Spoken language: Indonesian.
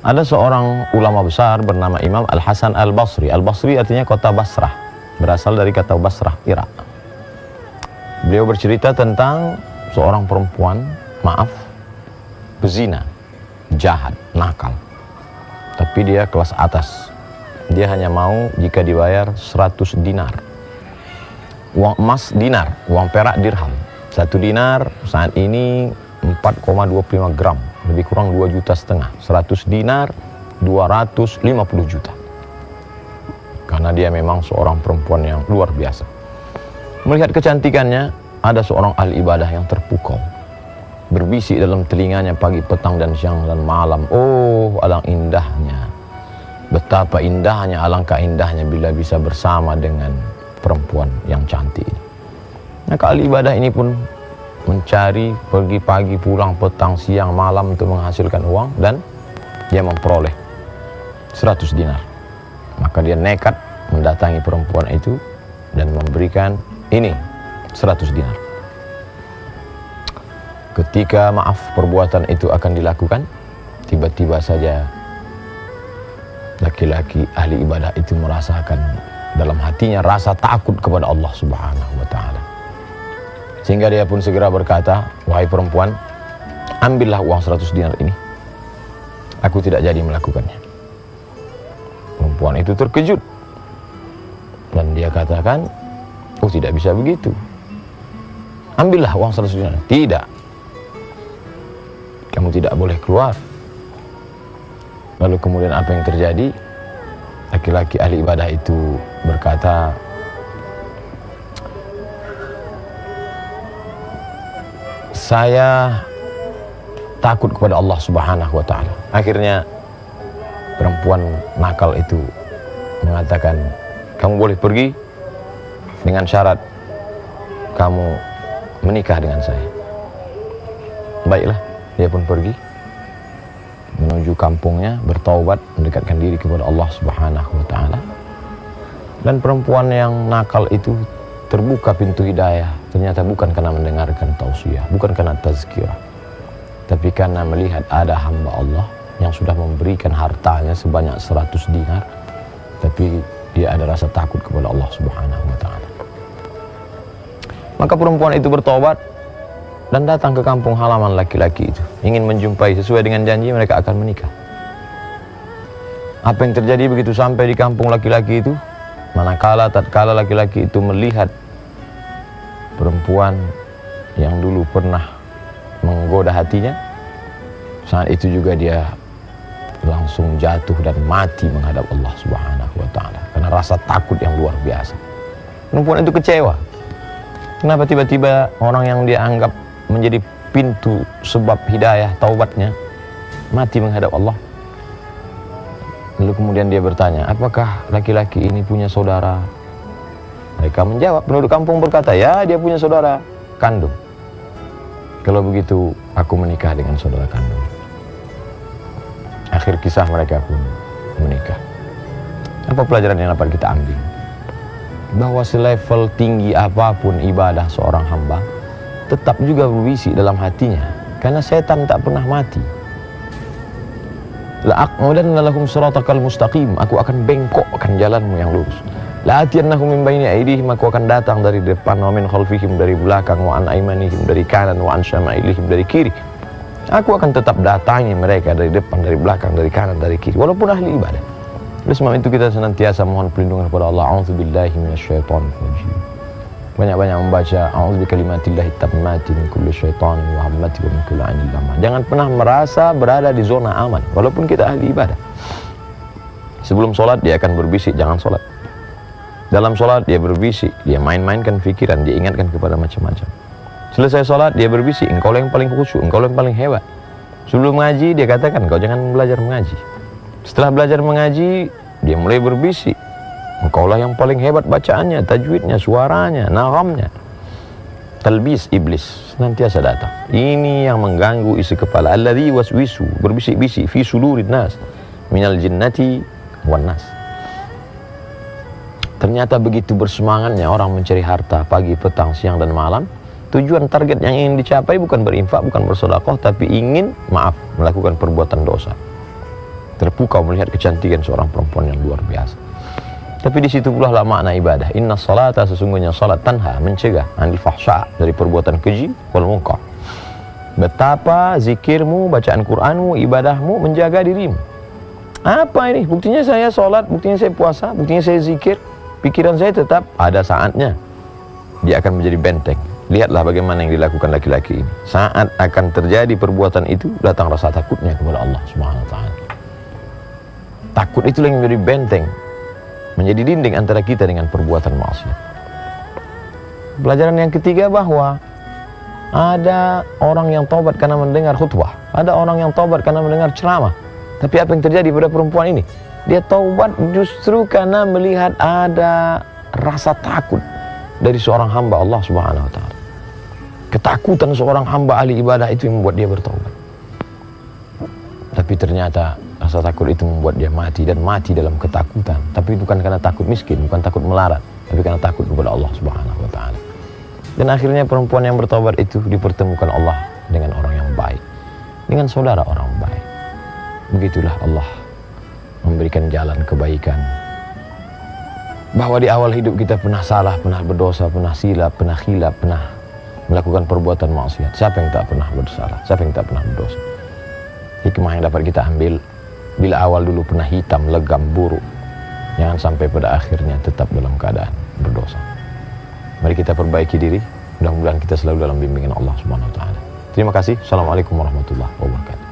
Ada seorang ulama besar bernama Imam Al-Hasan Al-Basri. Al-Basri artinya kota Basrah, berasal dari kata Basrah, Irak. Beliau bercerita tentang seorang perempuan, pezina, jahat, nakal. Tapi dia kelas atas. Dia hanya mau jika dibayar 100 dinar. Uang emas dinar, uang perak dirham. 1 dinar saat ini 4,25 gram, lebih kurang 2,5 juta. 100 dinar 250 juta. Karena dia memang seorang perempuan yang luar biasa. Melihat kecantikannya, ada seorang ahli ibadah yang terpukau, berbisik dalam telinganya pagi, petang, dan siang dan malam. Oh, alangkah indahnya, betapa indahnya, alangkah indahnya bila bisa bersama dengan perempuan yang cantik ini. Maka ahli ibadah ini pun mencari, pergi pagi, pulang petang, siang, malam untuk menghasilkan uang, dan dia memperoleh 100 dinar. Maka dia nekat mendatangi perempuan itu dan memberikan ini 100 dinar. Ketika perbuatan itu akan dilakukan, tiba-tiba saja laki-laki ahli ibadah itu merasakan dalam hatinya rasa takut kepada Allah Subhanahu wa ta'ala. Sehingga dia pun segera berkata, wahai perempuan, ambillah uang 100 dinar ini. Aku tidak jadi melakukannya. Perempuan itu terkejut. Dan dia katakan, oh, tidak bisa begitu. Ambillah uang 100 dinar. Tidak. Kamu tidak boleh keluar. Lalu kemudian apa yang terjadi? Laki-laki ahli ibadah itu berkata, saya takut kepada Allah Subhanahu wa ta'ala. Akhirnya perempuan nakal itu mengatakan, kamu boleh pergi dengan syarat kamu menikah dengan saya. Baiklah, dia pun pergi menuju kampungnya, bertaubat, mendekatkan diri kepada Allah Subhanahu wa ta'ala. Dan perempuan yang nakal itu terbuka pintu hidayah, ternyata bukan karena mendengarkan tausiah, bukan karena tazkirah, tapi karena melihat ada hamba Allah yang sudah memberikan hartanya sebanyak 100 dinar, tapi dia ada rasa takut kepada Allah Subhanahu wa ta'ala. Maka perempuan itu bertobat dan datang ke kampung halaman laki-laki itu, ingin menjumpai. Sesuai dengan janji mereka akan menikah. Apa yang terjadi begitu sampai di kampung laki-laki itu? Tatkala laki-laki itu melihat perempuan yang dulu pernah menggoda hatinya, saat itu juga dia langsung jatuh dan mati menghadap Allah Subhanahu wa ta'ala karena rasa takut yang luar biasa. Perempuan itu kecewa. Kenapa tiba-tiba orang yang dia anggap menjadi pintu sebab hidayah taubatnya mati menghadap Allah? Lalu kemudian dia bertanya, apakah laki-laki ini punya saudara? Mereka menjawab, penduduk kampung berkata, ya, dia punya saudara kandung. Kalau begitu aku menikah dengan saudara kandung. Akhir kisah mereka pun menikah. Apa pelajaran yang dapat kita ambil? Bahwa selevel tinggi apapun ibadah seorang hamba, tetap juga berbisik dalam hatinya, karena setan tak pernah mati. La'aq'udanna lahum siratakal mustaqim, aku akan bengkokkan jalanmu yang lurus. La'atiyannahum min baini aydihim, aku akan datang dari depan, wa min khalfihim, dari belakang, wa an aymanihim, dari kanan, wa an syama'ilihim, dari kiri. Aku akan tetap datangi mereka dari depan, dari belakang, dari kanan, dari kiri, walaupun ahli ibadah. Oleh sebab itu kita senantiasa mohon perlindungan kepada Allah. A'udzubillahi minasyaitonir rajim. Banyak-banyak membaca a'udzu bikalimatillahi tammati min kulli syaitanin wa hammati wa min kulli 'ainil lamah. Jangan pernah merasa berada di zona aman walaupun kita ahli ibadah. Sebelum sholat dia akan berbisik jangan sholat. Dalam sholat dia berbisik, dia main-mainkan pikiran, dia ingatkan kepada macam-macam. Selesai sholat dia berbisik, engkau yang paling khusyuk, engkau yang paling hebat. Sebelum mengaji dia katakan, kau jangan belajar mengaji. Setelah belajar mengaji dia mulai berbisik, engkaulah yang paling hebat bacaannya, tajwidnya, suaranya, naramnya. Talbis iblis senantiasa datang. Ini yang mengganggu isi kepala. Alladzi waswisu, berbisik-bisik fi sudurin nas minal jinnati wan nas. Ternyata begitu bersemangatnya orang mencari harta pagi, petang, siang dan malam. Tujuan target yang ingin dicapai bukan berinfak, bukan bersedekah, tapi ingin melakukan perbuatan dosa. terpukau melihat kecantikan seorang perempuan yang luar biasa. Tapi di situ pula lah makna ibadah. Inna salata, sesungguhnya salat, tanha, mencegah anil fahsya, dari perbuatan keji, wal munkar. Betapa zikirmu, bacaan Qur'anmu, ibadahmu menjaga dirimu. Apa ini? Buktinya saya salat, buktinya saya puasa, buktinya saya zikir, pikiran saya tetap ada saatnya dia akan menjadi benteng. Lihatlah bagaimana yang dilakukan laki-laki ini. Saat akan terjadi perbuatan itu, datang rasa takutnya kepada Allah Subhanahu wa ta'ala. Takut itulah yang menjadi benteng, menjadi dinding antara kita dengan perbuatan maksiat. Pelajaran yang ketiga, bahwa ada orang yang taubat karena mendengar khutbah, ada orang yang taubat karena mendengar ceramah. Tapi apa yang terjadi pada perempuan ini? Dia taubat justru karena melihat ada rasa takut dari seorang hamba Allah Subhanahu wa ta'ala. Ketakutan seorang hamba ahli ibadah itu yang membuat dia bertaubat. Tapi ternyata rasa takut itu membuat dia mati, dan mati dalam ketakutan. Tapi bukan karena takut miskin, bukan takut melarat, tapi karena takut kepada Allah Subhanahu wa ta'ala. Dan akhirnya perempuan yang bertaubat itu dipertemukan Allah dengan orang yang baik, dengan saudara orang baik. Begitulah Allah memberikan jalan kebaikan. Bahwa di awal hidup kita pernah salah, pernah berdosa, pernah silap, pernah khilaf, pernah melakukan perbuatan maksiat. Siapa yang tak pernah bersalah? Siapa yang tak pernah berdosa? Hikmah yang dapat kita ambil, bila awal dulu pernah hitam, legam, buruk, jangan sampai pada akhirnya tetap dalam keadaan berdosa. Mari kita perbaiki diri, mudah-mudahan kita selalu dalam bimbingan Allah Subhanahu wa ta'ala. Terima kasih. Assalamualaikum warahmatullahi wabarakatuh.